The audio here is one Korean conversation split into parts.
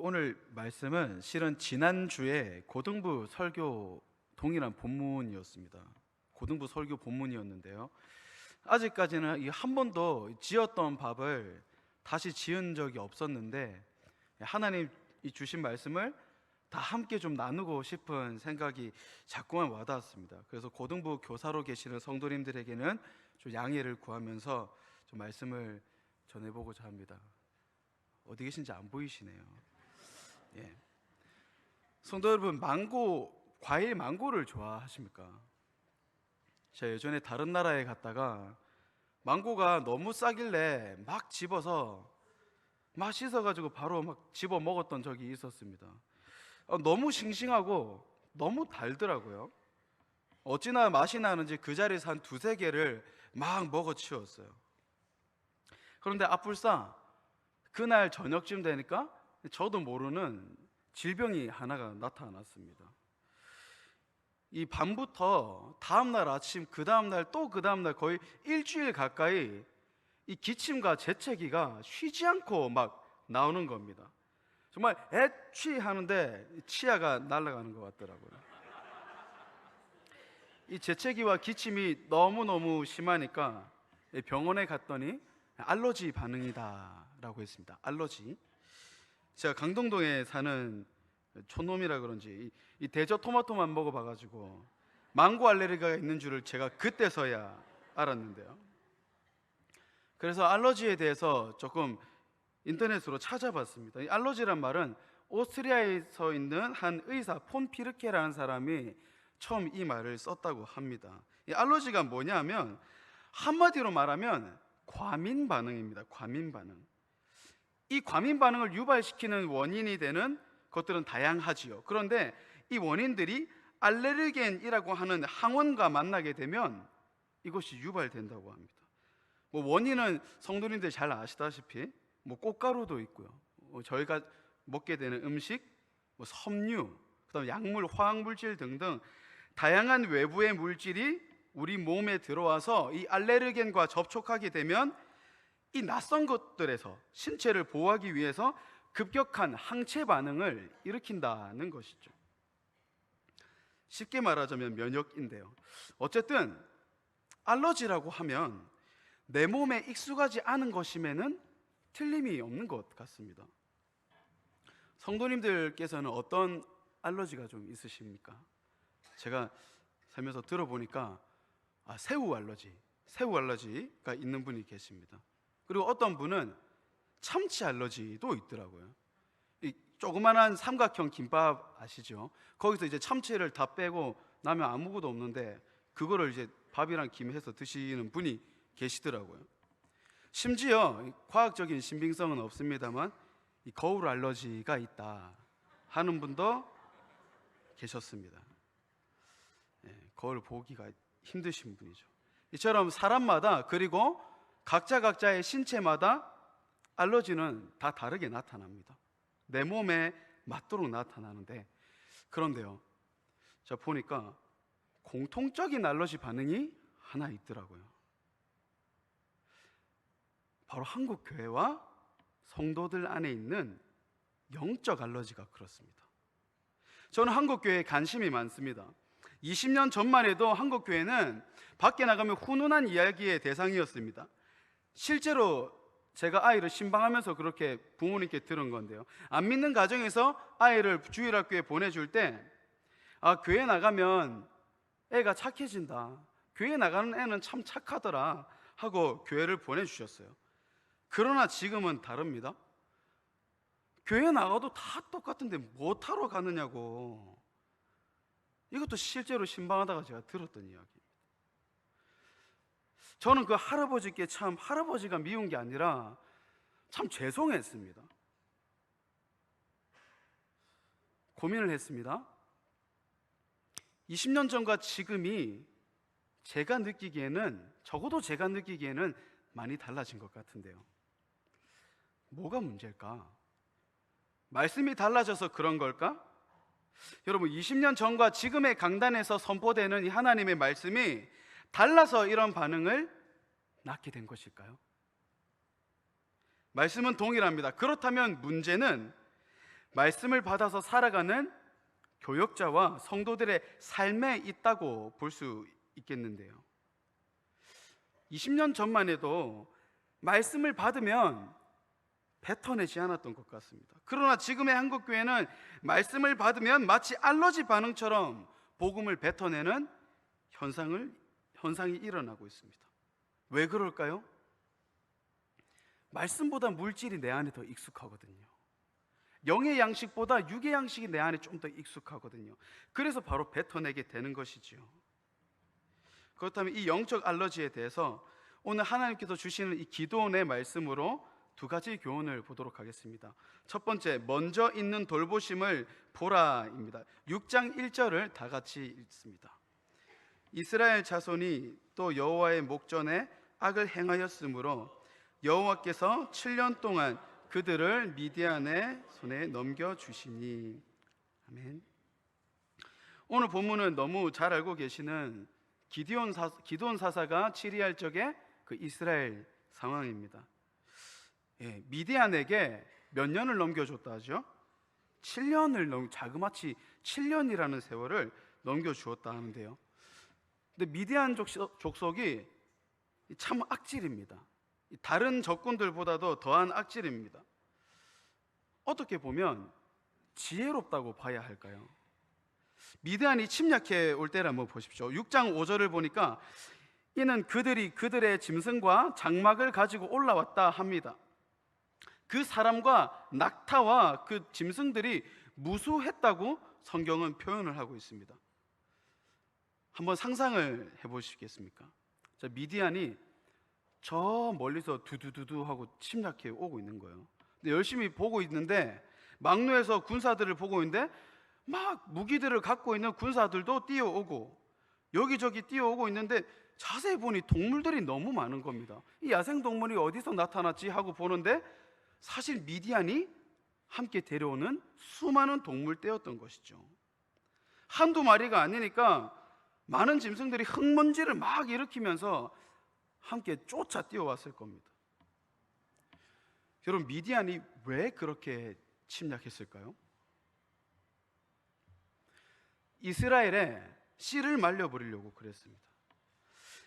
오늘 말씀은 실은 지난주에 고등부 설교 동일한 본문이었습니다. 고등부 설교 본문이었는데요. 아직까지는 이 한 번도 지었던 밥을 다시 지은 적이 없었는데 하나님 이 주신 말씀을 다 함께 좀 나누고 싶은 생각이 자꾸만 와닿았습니다. 그래서 고등부 교사로 계시는 성도님들에게는 좀 양해를 구하면서 좀 말씀을 전해보고자 합니다. 어디 계신지 안 보이시네요. 예. 성도 여러분, 과일 망고를 좋아하십니까? 제가 예전에 다른 나라에 갔다가 망고가 너무 싸길래 막 집어서 막 씻어가지고 바로 막 집어 먹었던 적이 있었습니다. 너무 싱싱하고 너무 달더라고요. 어찌나 맛이 나는지 그 자리에서 한 두세 개를 막 먹어 치웠어요. 그런데 아뿔싸 그날 저녁쯤 되니까 저도 모르는 질병이 하나가 나타났습니다. 이 밤부터 다음날 아침, 그 다음날 또 그 다음날 거의 일주일 가까이 이 기침과 재채기가 쉬지 않고 막 나오는 겁니다. 정말 애취하는데 치아가 날아가는 것 같더라고요. 이 재채기와 기침이 너무너무 심하니까 병원에 갔더니 알러지 반응이다라고 했습니다. 알러지. 제가 강동동에 사는 촌놈이라 그런지 이 대저 토마토만 먹어봐가지고 망고 알레르기가 있는 줄을 제가 그때서야 알았는데요. 그래서 알러지에 대해서 조금 인터넷으로 찾아봤습니다. 이 알러지란 말은 오스트리아에서 있는 한 의사 폰 피르케라는 사람이 처음 이 말을 썼다고 합니다. 이 알러지가 뭐냐면 한마디로 말하면 과민 반응입니다. 과민 반응. 이 과민 반응을 유발시키는 원인이 되는 것들은 다양하지요. 그런데 이 원인들이 알레르겐이라고 하는 항원과 만나게 되면 이것이 유발된다고 합니다. 원인은 성도님들 잘 아시다시피 꽃가루도 있고요. 저희가 먹게 되는 음식, 섬유, 그다음 약물, 화학물질 등등 다양한 외부의 물질이 우리 몸에 들어와서 이 알레르겐과 접촉하게 되면 이 낯선 것들에서 신체를 보호하기 위해서 급격한 항체 반응을 일으킨다는 것이죠. 쉽게 말하자면 면역인데요. 어쨌든 알러지라고 하면 내 몸에 익숙하지 않은 것임에는 틀림이 없는 것 같습니다. 성도님들께서는 어떤 알러지가 좀 있으십니까? 제가 살면서 들어보니까 새우 알러지가 있는 분이 계십니다. 그리고 어떤 분은 참치 알러지도 있더라고요. 이 조그만한 삼각형 김밥 아시죠? 거기서 이제 참치를 다 빼고 나면 아무것도 없는데 그거를 이제 밥이랑 김 해서 드시는 분이 계시더라고요. 심지어 과학적인 신빙성은 없습니다만 이 거울 알러지가 있다 하는 분도 계셨습니다. 거울 보기가 힘드신 분이죠. 이처럼 사람마다 그리고 각자의 신체마다 알러지는 다 다르게 나타납니다. 내 몸에 맞도록 나타나는데, 그런데요, 제가 보니까 공통적인 알러지 반응이 하나 있더라고요. 바로 한국 교회와 성도들 안에 있는 영적 알러지가 그렇습니다. 저는 한국 교회에 관심이 많습니다. 20년 전만 해도 한국 교회는 밖에 나가면 훈훈한 이야기의 대상이었습니다. 실제로 제가 아이를 신방하면서 그렇게 부모님께 들은 건데요. 안 믿는 가정에서 아이를 주일학교에 보내줄 때 교회 나가면 애가 착해진다, 교회 나가는 애는 참 착하더라 하고 교회를 보내주셨어요. 그러나 지금은 다릅니다. 교회 나가도 다 똑같은데 뭐하러 가느냐고. 이것도 실제로 신방하다가 제가 들었던 이야기입니다. 저는 그 할아버지께 참 할아버지가 미운 게 아니라 참 죄송했습니다. 고민을 했습니다. 20년 전과 지금이 적어도 제가 느끼기에는 많이 달라진 것 같은데요. 뭐가 문제일까? 말씀이 달라져서 그런 걸까? 여러분, 20년 전과 지금의 강단에서 선포되는 이 하나님의 말씀이 달라서 이런 반응을 낳게 된 것일까요? 말씀은 동일합니다. 그렇다면 문제는 말씀을 받아서 살아가는 교역자와 성도들의 삶에 있다고 볼 수 있겠는데요. 20년 전만 해도 말씀을 받으면 뱉어내지 않았던 것 같습니다. 그러나 지금의 한국교회는 말씀을 받으면 마치 알러지 반응처럼 복음을 뱉어내는 현상이 일어나고 있습니다. 왜 그럴까요? 말씀보다 물질이 내 안에 더 익숙하거든요. 영의 양식보다 육의 양식이 내 안에 좀 더 익숙하거든요. 그래서 바로 뱉어내게 되는 것이지요. 그렇다면 이 영적 알러지에 대해서 오늘 하나님께서 주시는 이 기도원의 말씀으로 두 가지 교훈을 보도록 하겠습니다. 첫 번째, 먼저 있는 돌보심을 보라입니다. 6장 1절을 다 같이 읽습니다. 이스라엘 자손이 또 여호와의 목전에 악을 행하였으므로 여호와께서 7년 동안 그들을 미디안의 손에 넘겨주시니. 아멘. 오늘 본문은 너무 잘 알고 계시는 기드온 사사가 치리할 적의 그 이스라엘 상황입니다. 미디안에게 몇 년을 넘겨줬다 하죠? 7년을 자그마치 7년이라는 세월을 넘겨주었다 하는데요. 근데 미디안 족속이 참 악질입니다. 다른 적군들보다도 더한 악질입니다. 어떻게 보면 지혜롭다고 봐야 할까요? 미디안이 침략해 올 때를 한번 보십시오. 6장 5절을 보니까 이는 그들이 그들의 짐승과 장막을 가지고 올라왔다 합니다. 그 사람과 낙타와 그 짐승들이 무수했다고 성경은 표현을 하고 있습니다. 한번 상상을 해보시겠습니까? 자, 미디안이 저 멀리서 두두두두 하고 침략해 오고 있는 거예요. 근데 열심히 보고 있는데 막로에서 군사들을 보고 있는데 막 무기들을 갖고 있는 군사들도 뛰어오고 여기저기 뛰어오고 있는데 자세히 보니 동물들이 너무 많은 겁니다. 이 야생동물이 어디서 나타났지 하고 보는데 사실 미디안이 함께 데려오는 수많은 동물떼였던 것이죠. 한두 마리가 아니니까 많은 짐승들이 흙먼지를 막 일으키면서 함께 쫓아 뛰어왔을 겁니다. 여러분, 미디안이 왜 그렇게 침략했을까요? 이스라엘에 씨를 말려버리려고 그랬습니다.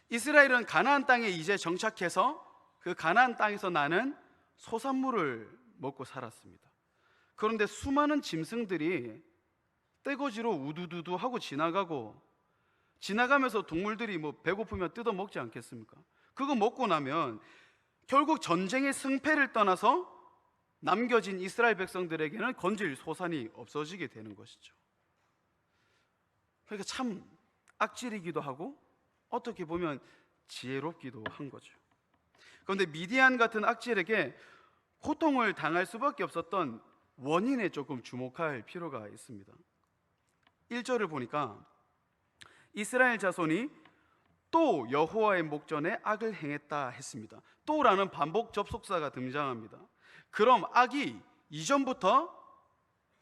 이스라엘은 가나안 땅에 이제 정착해서 그 가나안 땅에서 나는 소산물을 먹고 살았습니다. 그런데 수많은 짐승들이 떼거지로 우두두두 하고 지나가면서 동물들이 뭐 배고프면 뜯어 먹지 않겠습니까? 그거 먹고 나면 결국 전쟁의 승패를 떠나서 남겨진 이스라엘 백성들에게는 건질 소산이 없어지게 되는 것이죠. 그러니까 참 악질이기도 하고 어떻게 보면 지혜롭기도 한 거죠. 그런데 미디안 같은 악질에게 고통을 당할 수밖에 없었던 원인에 조금 주목할 필요가 있습니다. 1절을 보니까 이스라엘 자손이 또 여호와의 목전에 악을 행했다 했습니다. 또라는 반복 접속사가 등장합니다. 그럼 악이 이전부터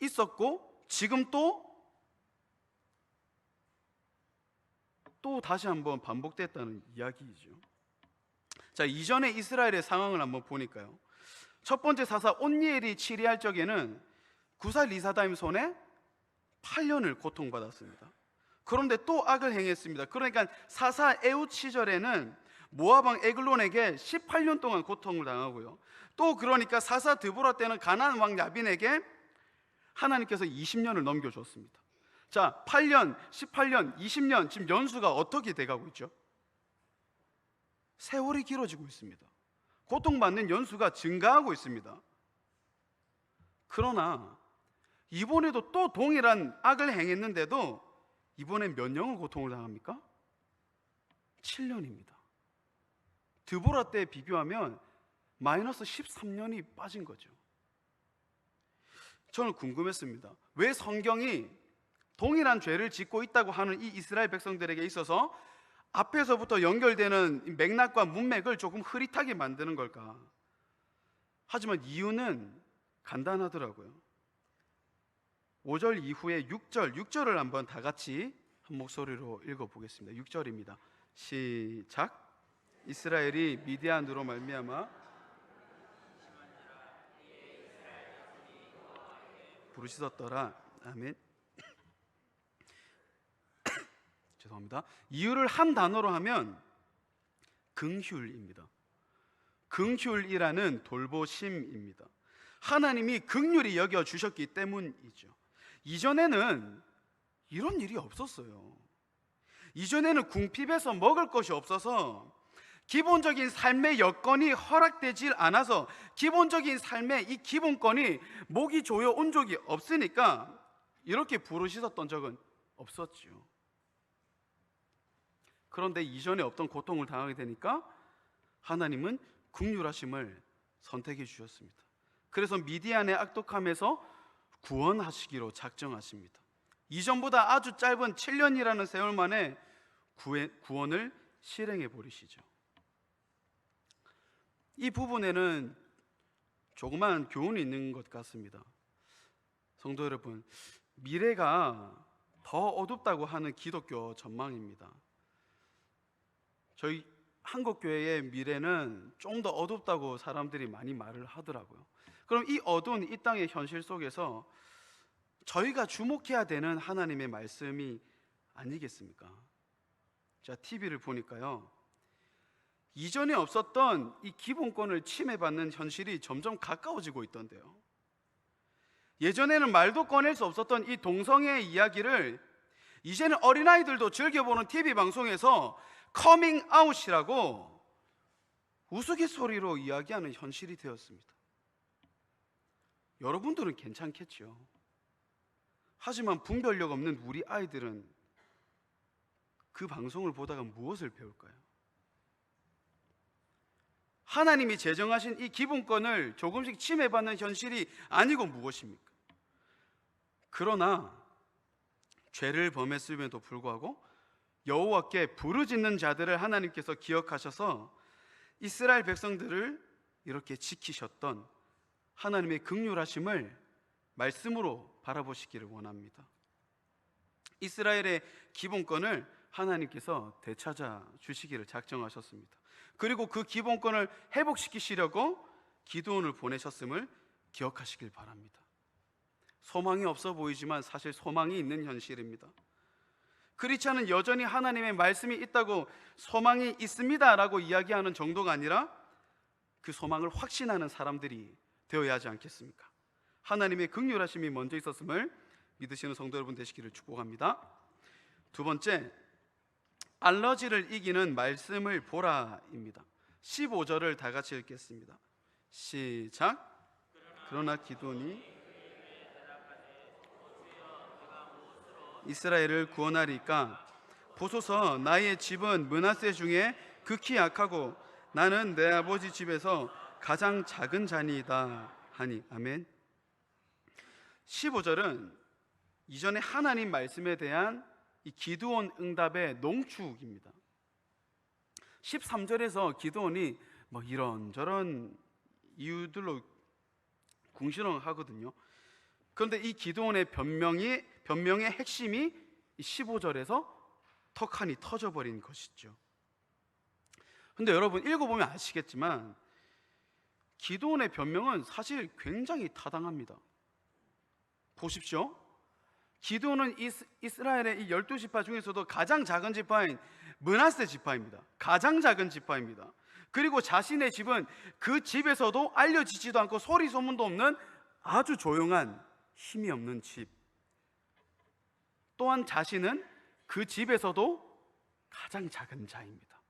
있었고 지금 또 다시 한번 반복됐다는 이야기이죠. 자, 이전에 이스라엘의 상황을 한번 보니까요. 첫 번째 사사 온니엘이 치리할 적에는 구사 리사다임 손에 8년을 고통받았습니다. 그런데 또 악을 행했습니다. 그러니까 사사 에웃 시절에는 모압 왕 에글론에게 18년 동안 고통을 당하고요. 또 그러니까 사사 드보라 때는 가나안 왕 야빈에게 하나님께서 20년을 넘겨줬습니다. 자, 8년, 18년, 20년 지금 연수가 어떻게 돼가고 있죠? 세월이 길어지고 있습니다. 고통받는 연수가 증가하고 있습니다. 그러나 이번에도 또 동일한 악을 행했는데도 이번엔 몇 년을 고통을 당합니까? 7년입니다. 드보라 때 비교하면 마이너스 13년이 빠진 거죠. 저는 궁금했습니다. 왜 성경이 동일한 죄를 짓고 있다고 하는 이 이스라엘 백성들에게 있어서 앞에서부터 연결되는 맥락과 문맥을 조금 흐릿하게 만드는 걸까? 하지만 이유는 간단하더라고요. 5절 이후에 6절을 한번 다 같이 한 목소리로 읽어보겠습니다. 6절입니다. 시작. 이스라엘이 미디안으로 말미암아 부르짖었더라. 아멘. 죄송합니다. 이유를 한 단어로 하면 긍휼입니다. 긍휼이라는 돌보심입니다. 하나님이 긍휼히 여겨 주셨기 때문이죠. 이전에는 이런 일이 없었어요. 이전에는 궁핍해서 먹을 것이 없어서 기본적인 삶의 여건이 허락되질 않아서 기본적인 삶의 이 기본권이 목이 조여 온 적이 없으니까 이렇게 부르짖었던 적은 없었죠. 그런데 이전에 없던 고통을 당하게 되니까 하나님은 긍휼하심을 선택해 주셨습니다. 그래서 미디안의 악독함에서 구원하시기로 작정하십니다. 이전보다 아주 짧은 7년이라는 세월 만에 구원을 실행해 버리시죠. 이 부분에는 조그만 교훈이 있는 것 같습니다. 성도 여러분, 미래가 더 어둡다고 하는 기독교 전망입니다. 저희 한국교회의 미래는 좀 더 어둡다고 사람들이 많이 말을 하더라고요. 그럼 이 어두운 이 땅의 현실 속에서 저희가 주목해야 되는 하나님의 말씀이 아니겠습니까? 자, TV를 보니까요, 이전에 없었던 이 기본권을 침해받는 현실이 점점 가까워지고 있던데요. 예전에는 말도 꺼낼 수 없었던 이 동성애의 이야기를 이제는 어린아이들도 즐겨보는 TV 방송에서 커밍아웃이라고 우스갯소리로 이야기하는 현실이 되었습니다. 여러분들은 괜찮겠죠. 하지만 분별력 없는 우리 아이들은 그 방송을 보다가 무엇을 배울까요? 하나님이 제정하신 이 기본권을 조금씩 침해받는 현실이 아니고 무엇입니까? 그러나 죄를 범했음에도 불구하고 여호와께 부르짖는 자들을 하나님께서 기억하셔서 이스라엘 백성들을 이렇게 지키셨던 하나님의 긍휼하심을 말씀으로 바라보시기를 원합니다. 이스라엘의 기본권을 하나님께서 되찾아 주시기를 작정하셨습니다. 그리고 그 기본권을 회복시키시려고 기드온을 보내셨음을 기억하시길 바랍니다. 소망이 없어 보이지만 사실 소망이 있는 현실입니다. 크리스찬은 여전히 하나님의 말씀이 있다고 소망이 있습니다라고 이야기하는 정도가 아니라 그 소망을 확신하는 사람들이 되어야 하지 않겠습니까? 하나님의 긍휼하심이 먼저 있었음을 믿으시는 성도 여러분 되시기를 축복합니다. 두 번째, 알러지를 이기는 말씀을 보라입니다. 15절을 다 같이 읽겠습니다. 시작. 그러나 기드온이 이스라엘을 구원하리까 보소서, 나의 집은 므낫세 중에 극히 약하고 나는 내 아버지 집에서 가장 작은 자니이다 하니. 아멘. 15절은 이전에 하나님 말씀에 대한 이 기드온 응답의 농축입니다. 13절에서 기드온이 이런저런 이유들로 궁시렁하거든요. 그런데 이 기드온의 변명의 핵심이 15절에서 턱하니 터져버린 것이죠. 근데 여러분 읽어보면 아시겠지만 기드온의 변명은 사실 굉장히 타당합니다. 보십시오. 기드온은 이스라엘의 이 12지파 중에서도 가장 작은 지파인 므낫세 지파입니다. 가장 작은 지파입니다. 그리고 자신의 집은 그 집에서도 알려지지도 않고 소리 소문도 없는 아주 조용한 힘이 없는 집. 또한 자신은 그 집에서도 가장 작은 자입니다.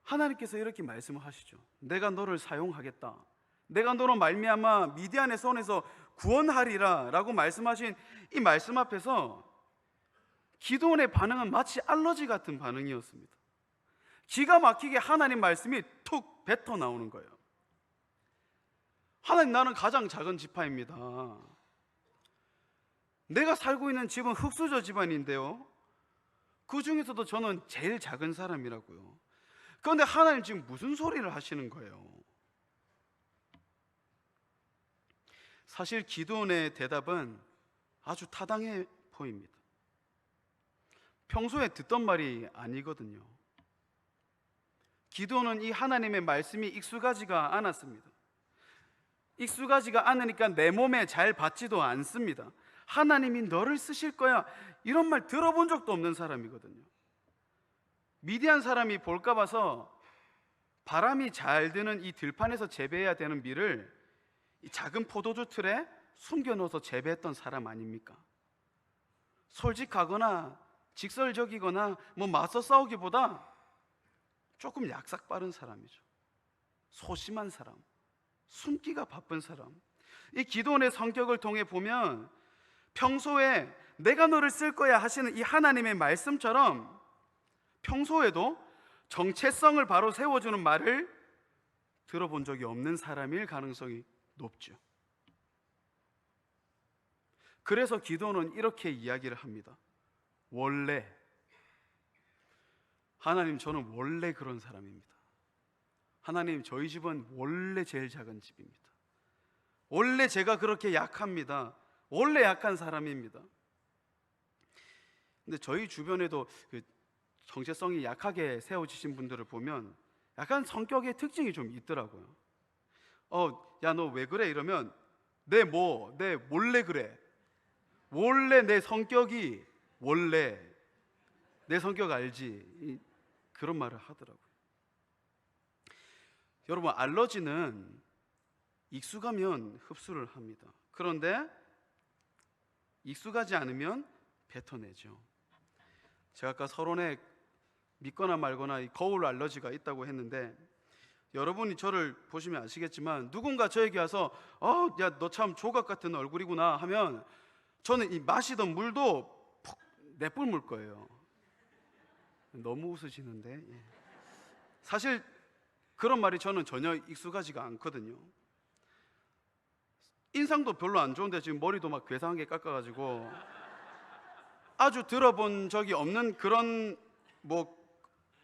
하나님께서 이렇게 말씀을 하시죠. 내가 너를 사용하겠다. 내가 너로 말미암아 미디안의 손에서 구원하리라 라고 말씀하신 이 말씀 앞에서 기드온의 반응은 마치 알러지 같은 반응이었습니다. 기가 막히게 하나님 말씀이 툭 뱉어 나오는 거예요. 하나님, 나는 가장 작은 지파입니다. 내가 살고 있는 집은 흙수저 집안인데요, 그 중에서도 저는 제일 작은 사람이라고요. 그런데 하나님 지금 무슨 소리를 하시는 거예요? 사실 기드온의 대답은 아주 타당해 보입니다. 평소에 듣던 말이 아니거든요. 기드온은 이 하나님의 말씀이 익숙하지가 않았습니다. 익숙하지가 않으니까 내 몸에 잘 받지도 않습니다. 하나님이 너를 쓰실 거야, 이런 말 들어본 적도 없는 사람이거든요. 미디안 사람이 볼까 봐서 바람이 잘 드는 이 들판에서 재배해야 되는 밀을 이 작은 포도주 틀에 숨겨놓아서 재배했던 사람 아닙니까? 솔직하거나 직설적이거나 맞서 싸우기보다 조금 약삭 빠른 사람이죠. 소심한 사람, 숨기가 바쁜 사람. 이 기도원의 성격을 통해 보면 평소에 내가 너를 쓸 거야 하시는 이 하나님의 말씀처럼 평소에도 정체성을 바로 세워주는 말을 들어본 적이 없는 사람일 가능성이 높죠. 그래서 기도는 이렇게 이야기를 합니다. 원래, 하나님, 저는 원래 그런 사람입니다. 하나님, 저희 집은 원래 제일 작은 집입니다. 원래 제가 그렇게 약합니다. 원래 약한 사람입니다. 근데 저희 주변에도 그 정체성이 약하게 세워지신 분들을 보면 약간 성격의 특징이 좀 있더라고요. 야, 너 왜 그래? 이러면 내 몰래 그래. 원래 내 성격이, 원래 내 성격 알지? 그런 말을 하더라고요. 여러분, 알러지는 익숙하면 흡수를 합니다. 그런데 익숙하지 않으면 뱉어내죠. 제가 아까 서론에 믿거나 말거나 이 거울 알러지가 있다고 했는데, 여러분이 저를 보시면 아시겠지만 누군가 저에게 와서 야, 너 참 조각 같은 얼굴이구나 하면 저는 이 마시던 물도 푹 내뿜을 거예요. 너무 웃으시는데, 예. 사실 그런 말이 저는 전혀 익숙하지가 않거든요. 인상도 별로 안 좋은데 지금 머리도 막 괴상하게 깎아가지고 아주 들어본 적이 없는 그런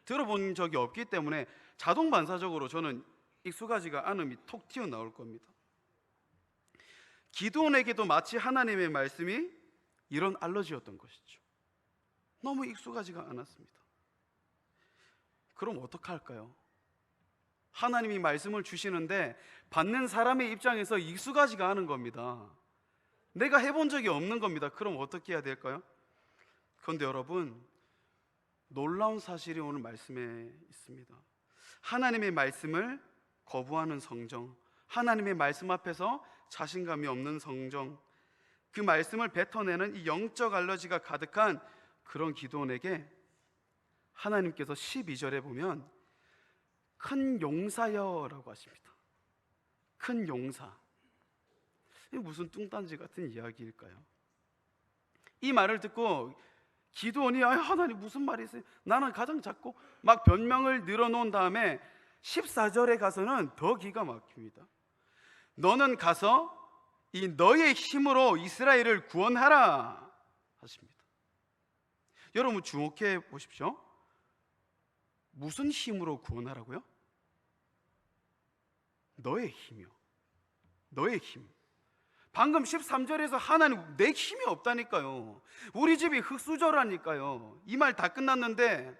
들어본 적이 없기 때문에 자동 반사적으로 저는 익숙하지가 않음이 톡 튀어나올 겁니다. 기드온에게도 마치 하나님의 말씀이 이런 알러지였던 것이죠. 너무 익숙하지가 않았습니다. 그럼 어떻게 할까요? 하나님이 말씀을 주시는데 받는 사람의 입장에서 익숙하지가 않은 겁니다. 내가 해본 적이 없는 겁니다. 그럼 어떻게 해야 될까요? 그런데 여러분, 놀라운 사실이 오늘 말씀에 있습니다. 하나님의 말씀을 거부하는 성정, 하나님의 말씀 앞에서 자신감이 없는 성정, 그 말씀을 뱉어내는 이 영적 알러지가 가득한 그런 기드온에게 하나님께서 12절에 보면 큰 용사여라고 하십니다. 큰 용사. 이게 무슨 뚱딴지 같은 이야기일까요? 이 말을 듣고 기드온이 하나님 무슨 말이세요? 나는 가장 작고 막 변명을 늘어놓은 다음에 14절에 가서는 더 기가 막힙니다. 너는 가서 이 너의 힘으로 이스라엘을 구원하라 하십니다. 여러분 주목해 보십시오. 무슨 힘으로 구원하라고요? 너의 힘이요. 너의 힘. 방금 13절에서 하나님 내 힘이 없다니까요. 우리 집이 흙수저라니까요. 이 말 다 끝났는데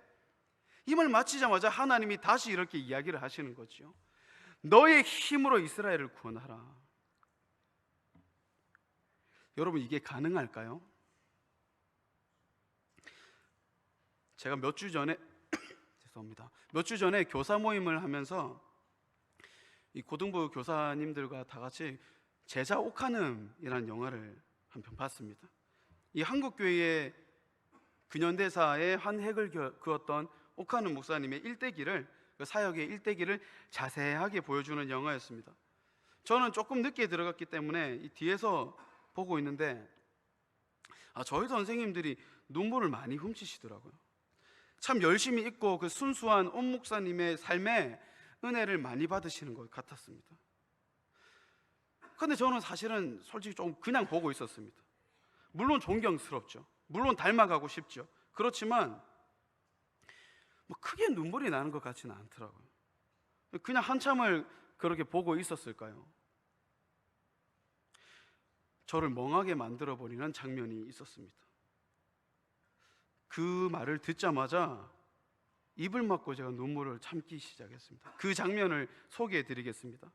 이 말 마치자마자 하나님이 다시 이렇게 이야기를 하시는 거죠. 너의 힘으로 이스라엘을 구원하라. 여러분 이게 가능할까요? 제가 몇 주 전에 몇 주 전에 교사 모임을 하면서 이 고등부 교사님들과 다 같이 제자 옥하눔이라는 영화를 한 편 봤습니다. 이 한국교회의 근현대사의 한 획을 그었던 옥하눔 목사님의 일대기를, 그 사역의 일대기를 자세하게 보여주는 영화였습니다. 저는 조금 늦게 들어갔기 때문에 이 뒤에서 보고 있는데 저희 선생님들이 눈물을 많이 훔치시더라고요. 참 열심히 읽고 그 순수한 온 목사님의 삶에 은혜를 많이 받으시는 것 같았습니다. 근데 저는 사실은 솔직히 좀 그냥 보고 있었습니다. 물론 존경스럽죠. 물론 닮아가고 싶죠. 그렇지만 크게 눈물이 나는 것 같지는 않더라고요. 그냥 한참을 그렇게 보고 있었을까요? 저를 멍하게 만들어버리는 장면이 있었습니다. 그 말을 듣자마자 입을 막고 제가 눈물을 참기 시작했습니다. 그 장면을 소개해 드리겠습니다.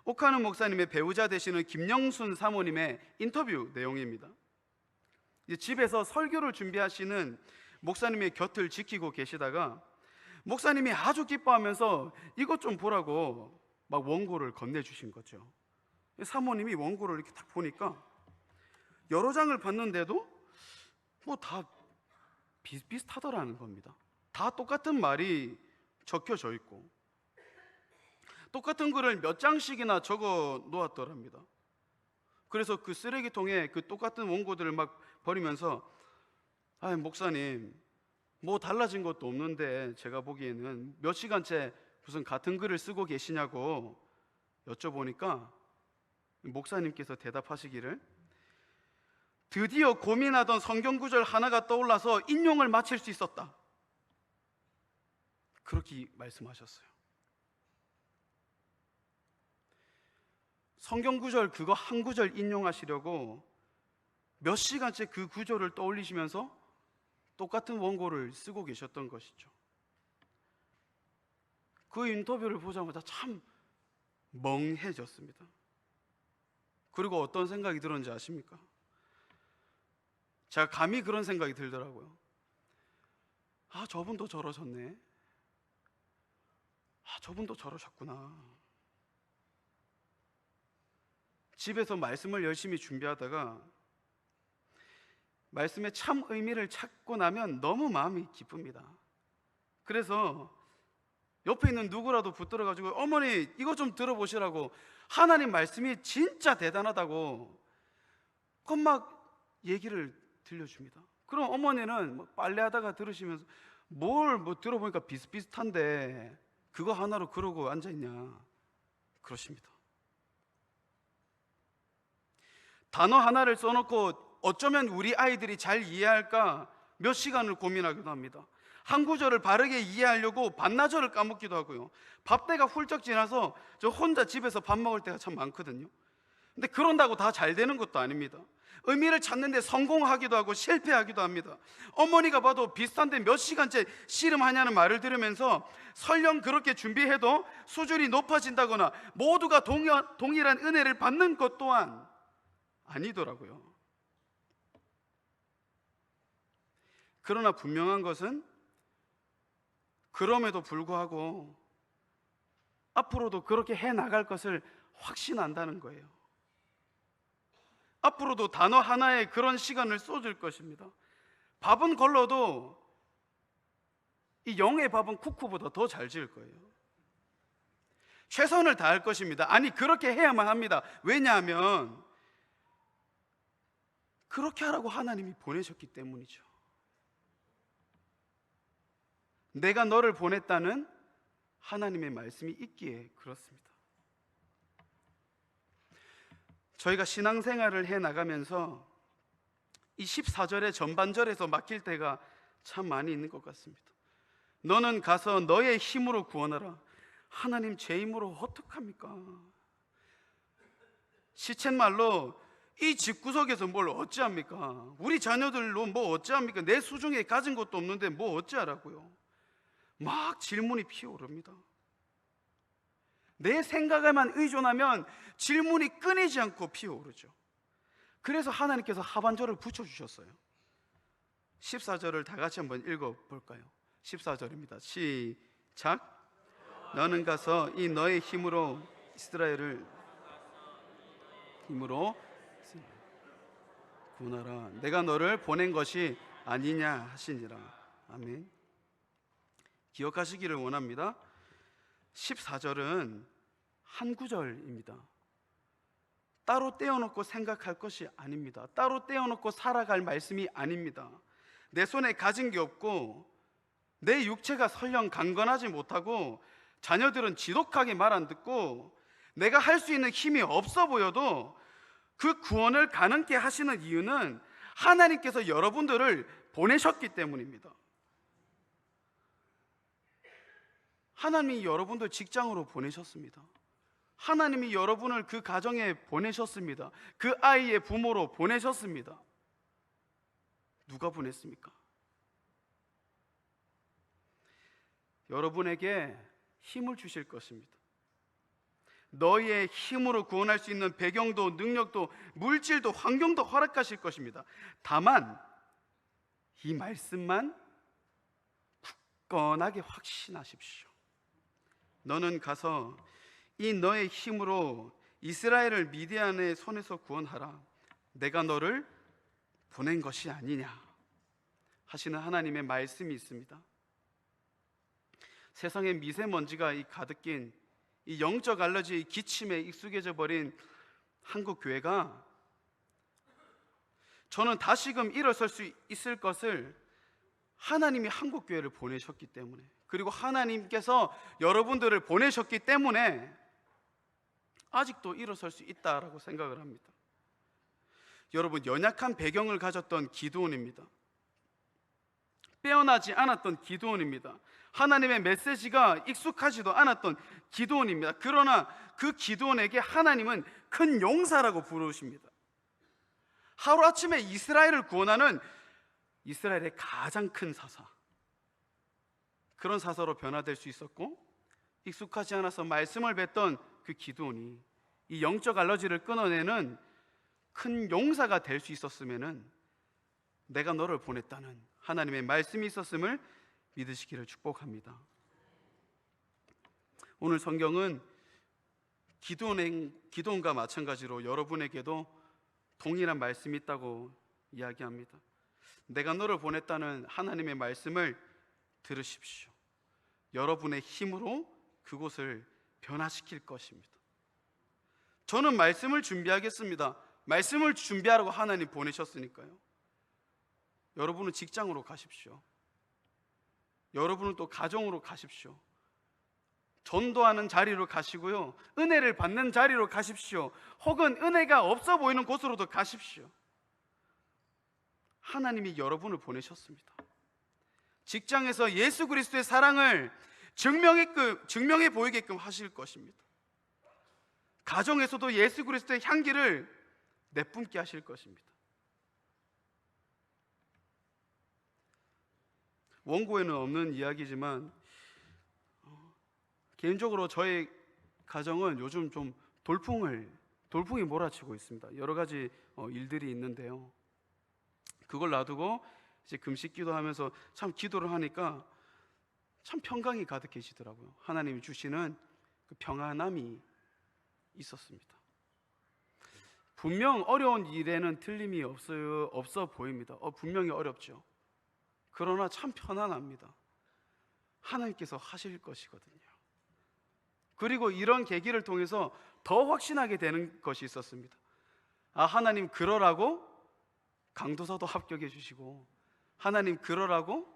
옥하는 목사님의 배우자 되시는 김영순 사모님의 인터뷰 내용입니다. 집에서 설교를 준비하시는 목사님의 곁을 지키고 계시다가 목사님이 아주 기뻐하면서 이것 좀 보라고 막 원고를 건네주신 거죠. 사모님이 원고를 이렇게 딱 보니까 여러 장을 봤는데도 뭐 다 비슷비슷하더라는 겁니다. 다 똑같은 말이 적혀져 있고 똑같은 글을 몇 장씩이나 적어 놓았더랍니다. 그래서 그 쓰레기통에 그 똑같은 원고들을 막 버리면서 목사님 뭐 달라진 것도 없는데 제가 보기에는 몇 시간째 무슨 같은 글을 쓰고 계시냐고 여쭤보니까 목사님께서 대답하시기를 드디어 고민하던 성경 구절 하나가 떠올라서 인용을 마칠 수 있었다, 그렇게 말씀하셨어요. 성경 구절 그거 한 구절 인용하시려고 몇 시간째 그 구절을 떠올리시면서 똑같은 원고를 쓰고 계셨던 것이죠. 그 인터뷰를 보자마자 참 멍해졌습니다. 그리고 어떤 생각이 들었는지 아십니까? 제가 감히 그런 생각이 들더라고요. 저분도 저러셨네. 저분도 저러셨구나. 집에서 말씀을 열심히 준비하다가 말씀의 참 의미를 찾고 나면 너무 마음이 기쁩니다. 그래서 옆에 있는 누구라도 붙들어가지고 어머니 이거 좀 들어보시라고, 하나님 말씀이 진짜 대단하다고 그건 막 얘기를 들려줍니다. 그럼 어머니는 빨래하다가 들으시면서 뭘 들어보니까 비슷비슷한데 그거 하나로 그러고 앉아있냐 그러십니다. 단어 하나를 써놓고 어쩌면 우리 아이들이 잘 이해할까 몇 시간을 고민하기도 합니다. 한 구절을 바르게 이해하려고 반나절을 까먹기도 하고요. 밥때가 훌쩍 지나서 저 혼자 집에서 밥 먹을 때가 참 많거든요. 근데 그런다고 다 잘 되는 것도 아닙니다. 의미를 찾는데 성공하기도 하고 실패하기도 합니다. 어머니가 봐도 비슷한데 몇 시간째 씨름하냐는 말을 들으면서 설령 그렇게 준비해도 수준이 높아진다거나 모두가 동일한 은혜를 받는 것 또한 아니더라고요. 그러나 분명한 것은 그럼에도 불구하고 앞으로도 그렇게 해나갈 것을 확신한다는 거예요. 앞으로도 단어 하나에 그런 시간을 쏟을 것입니다. 밥은 걸러도 이 영의 밥은 쿠쿠보다 더 잘 지을 거예요. 최선을 다할 것입니다. 아니 그렇게 해야만 합니다. 왜냐하면 그렇게 하라고 하나님이 보내셨기 때문이죠. 내가 너를 보냈다는 하나님의 말씀이 있기에 그렇습니다. 저희가 신앙생활을 해나가면서 이 14절의 전반절에서 막힐 때가 참 많이 있는 것 같습니다. 너는 가서 너의 힘으로 구원하라. 하나님 제 힘으로 어떡합니까? 시쳇말로 이 집구석에서 뭘 어찌합니까? 우리 자녀들로 뭐 어찌합니까? 내 수중에 가진 것도 없는데 뭐 어찌하라고요? 막 질문이 피어오릅니다. 내 생각에만 의존하면 질문이 끊이지 않고 피어오르죠. 그래서 하나님께서 하반절을 붙여주셨어요. 14절을 다 같이 한번 읽어볼까요? 14절입니다. 시작. 너는 가서 이 너의 힘으로 이스라엘을 구원하라. 내가 너를 보낸 것이 아니냐 하시니라. 아멘. 기억하시기를 원합니다. 14절은 한 구절입니다. 따로 떼어놓고 생각할 것이 아닙니다. 따로 떼어놓고 살아갈 말씀이 아닙니다. 내 손에 가진 게 없고 내 육체가 설령 강건하지 못하고 자녀들은 지독하게 말 안 듣고 내가 할 수 있는 힘이 없어 보여도 그 구원을 가능케 하시는 이유는 하나님께서 여러분들을 보내셨기 때문입니다. 하나님이 여러분들 직장으로 보내셨습니다. 하나님이 여러분을 그 가정에 보내셨습니다. 그 아이의 부모로 보내셨습니다. 누가 보냈습니까? 여러분에게 힘을 주실 것입니다. 너희의 힘으로 구원할 수 있는 배경도 능력도 물질도 환경도 허락하실 것입니다. 다만 이 말씀만 굳건하게 확신하십시오. 너는 가서 이 너의 힘으로 이스라엘을 미디안의 손에서 구원하라. 내가 너를 보낸 것이 아니냐 하시는 하나님의 말씀이 있습니다. 세상에 미세먼지가 가득 낀 이 영적 알러지 기침에 익숙해져 버린 한국 교회가 저는 다시금 일어설 수 있을 것을 하나님이 한국 교회를 보내셨기 때문에, 그리고 하나님께서 여러분들을 보내셨기 때문에 아직도 일어설 수 있다라고 생각을 합니다. 여러분, 연약한 배경을 가졌던 기드온입니다. 빼어나지 않았던 기드온입니다. 하나님의 메시지가 익숙하지도 않았던 기드온입니다. 그러나 그 기드온에게 하나님은 큰 용사라고 부르십니다. 하루아침에 이스라엘을 구원하는 이스라엘의 가장 큰 사사, 그런 사사로 변화될 수 있었고, 익숙하지 않아서 말씀을 뱉던 그 기드온이 이 영적 알러지를 끊어내는 큰 용사가 될 수 있었으면은 내가 너를 보냈다는 하나님의 말씀이 있었음을 믿으시기를 축복합니다. 오늘 성경은 기드온과 마찬가지로 여러분에게도 동일한 말씀이 있다고 이야기합니다. 내가 너를 보냈다는 하나님의 말씀을 들으십시오. 여러분의 힘으로 그곳을 변화시킬 것입니다. 저는 말씀을 준비하겠습니다. 말씀을 준비하라고 하나님 보내셨으니까요. 여러분은 직장으로 가십시오. 여러분은 또 가정으로 가십시오. 전도하는 자리로 가시고요, 은혜를 받는 자리로 가십시오. 혹은 은혜가 없어 보이는 곳으로도 가십시오. 하나님이 여러분을 보내셨습니다. 직장에서 예수 그리스도의 사랑을 증명해 보이게끔 하실 것입니다. 가정에서도 예수 그리스도의 향기를 내뿜게 하실 것입니다. 원고에는 없는 이야기지만 개인적으로 저희 가정은 요즘 좀 돌풍이 몰아치고 있습니다. 여러 가지 일들이 있는데요, 그걸 놔두고 이제 금식 기도하면서 참 기도를 하니까 참 평강이 가득해지더라고요. 하나님이 주시는 그 평안함이 있었습니다. 분명 어려운 일에는 틀림이 없어 보입니다. 분명히 어렵죠. 그러나 참 편안합니다. 하나님께서 하실 것이거든요. 그리고 이런 계기를 통해서 더 확신하게 되는 것이 있었습니다. 하나님 그러라고 강도사도 합격해 주시고, 하나님 그러라고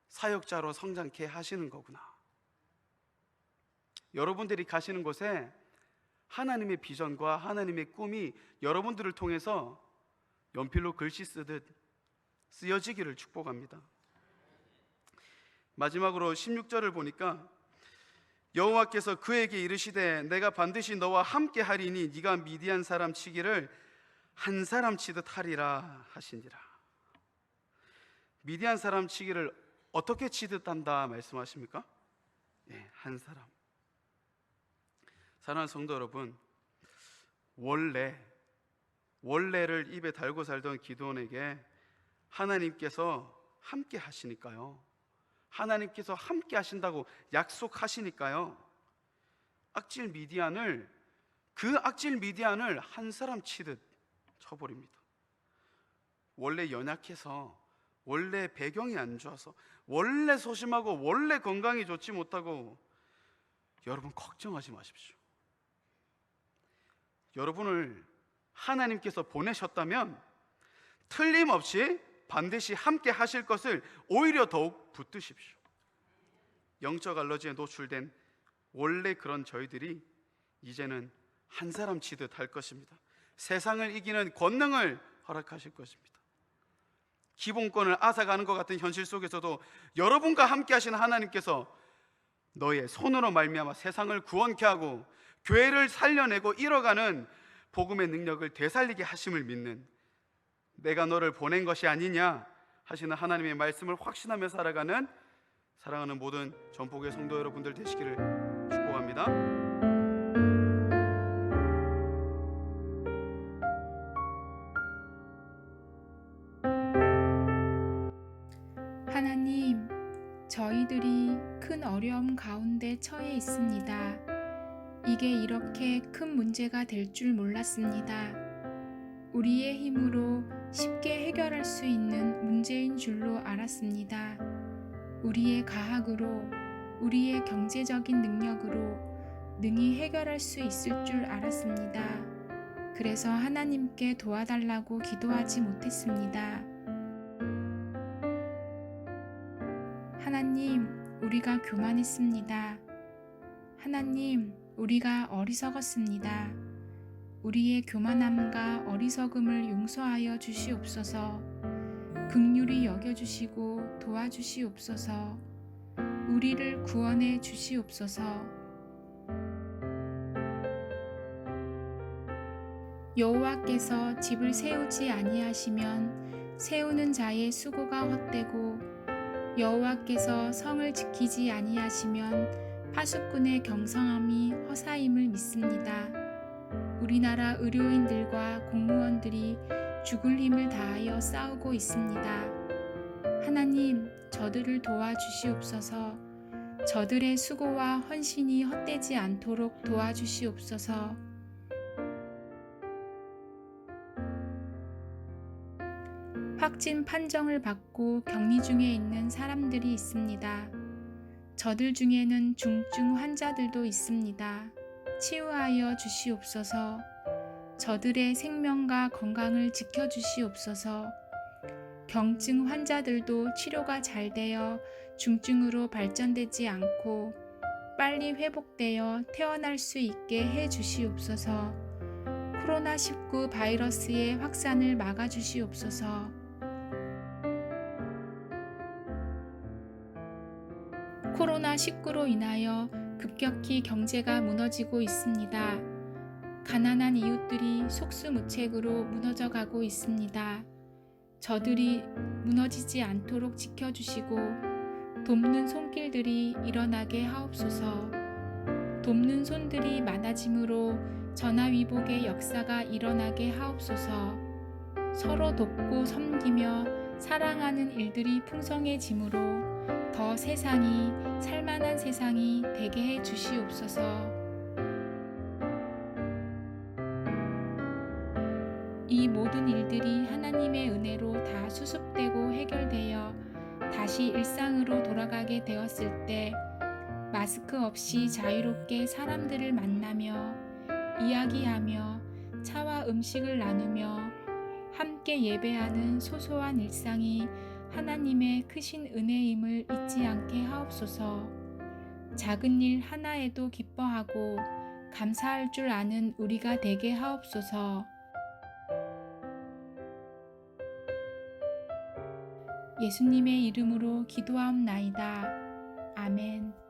사역자로 성장케 하시는 거구나. 여러분들이 가시는 곳에 하나님의 비전과 하나님의 꿈이 여러분들을 통해서 연필로 글씨 쓰듯 쓰여지기를 축복합니다. 마지막으로 16절을 보니까 여호와께서 그에게 이르시되 내가 반드시 너와 함께 하리니 네가 미디안 사람 치기를 한 사람 치듯 하리라 하시니라. 미디안 사람 치기를 어떻게 치듯 한다 말씀하십니까? 네, 한 사람. 사랑하는 성도 여러분, 원래를 입에 달고 살던 기드온에게 하나님께서 함께 하시니까요, 하나님께서 함께 하신다고 약속하시니까요, 그 악질 미디안을 한 사람 치듯 쳐버립니다. 원래 연약해서, 원래 배경이 안 좋아서, 원래 소심하고 원래 건강이 좋지 못하고, 여러분 걱정하지 마십시오. 여러분을 하나님께서 보내셨다면 틀림없이 반드시 함께 하실 것을 오히려 더욱 붙드십시오. 영적 알러지에 노출된 원래 그런 저희들이 이제는 한 사람 치듯 할 것입니다. 세상을 이기는 권능을 허락하실 것입니다. 기본권을 앗아가는 것 같은 현실 속에서도 여러분과 함께 하시는 하나님께서 너의 손으로 말미암아 세상을 구원케 하고 교회를 살려내고 이뤄가는 복음의 능력을 되살리게 하심을 믿는, 내가 너를 보낸 것이 아니냐 하시는 하나님의 말씀을 확신하며 살아가는 사랑하는 모든 전복의 성도 여러분들 되시기를 축복합니다. 하나님, 저희들이 큰 어려움 가운데 처해 있습니다. 이게 이렇게 큰 문제가 될 줄 몰랐습니다. 우리의 힘으로 쉽게 해결할 수 있는 문제인 줄로 알았습니다. 우리의 가학으로, 우리의 경제적인 능력으로 능히 해결할 수 있을 줄 알았습니다. 그래서 하나님께 도와달라고 기도하지 못했습니다. 하나님, 우리가 교만했습니다. 하나님, 우리가 어리석었습니다. 우리의 교만함과 어리석음을 용서하여 주시옵소서. 긍휼히 여겨주시고 도와주시옵소서. 우리를 구원해 주시옵소서. 여호와께서 집을 세우지 아니하시면 세우는 자의 수고가 헛되고 여호와께서 성을 지키지 아니하시면 파수꾼의 경성함이 허사임을 믿습니다. 우리나라 의료인들과 공무원들이 죽을 힘을 다하여 싸우고 있습니다. 하나님, 저들을 도와주시옵소서. 저들의 수고와 헌신이 헛되지 않도록 도와주시옵소서. 확진 판정을 받고 격리 중에 있는 사람들이 있습니다. 저들 중에는 중증 환자들도 있습니다. 치유하여 주시옵소서. 저들의 생명과 건강을 지켜주시옵소서. 경증 환자들도 치료가 잘 되어 중증으로 발전되지 않고 빨리 회복되어 태어날 수 있게 해 주시옵소서. 코로나19 바이러스의 확산을 막아 주시옵소서. 코로나19로 인하여 급격히 경제가 무너지고 있습니다. 가난한 이웃들이 속수무책으로 무너져가고 있습니다. 저들이 무너지지 않도록 지켜주시고 돕는 손길들이 일어나게 하옵소서. 돕는 손들이 많아짐으로 전화위복의 역사가 일어나게 하옵소서. 서로 돕고 섬기며 사랑하는 일들이 풍성해짐으로 더 세상이 살만한 세상이 되게 해 주시옵소서. 이 모든 일들이 하나님의 은혜로 다 수습되고 해결되어 다시 일상으로 돌아가게 되었을 때 마스크 없이 자유롭게 사람들을 만나며 이야기하며 차와 음식을 나누며 함께 예배하는 소소한 일상이 하나님의 크신 은혜임을 잊지 않게 하옵소서. 작은 일 하나에도 기뻐하고 감사할 줄 아는 우리가 되게 하옵소서. 예수님의 이름으로 기도하옵나이다. 아멘.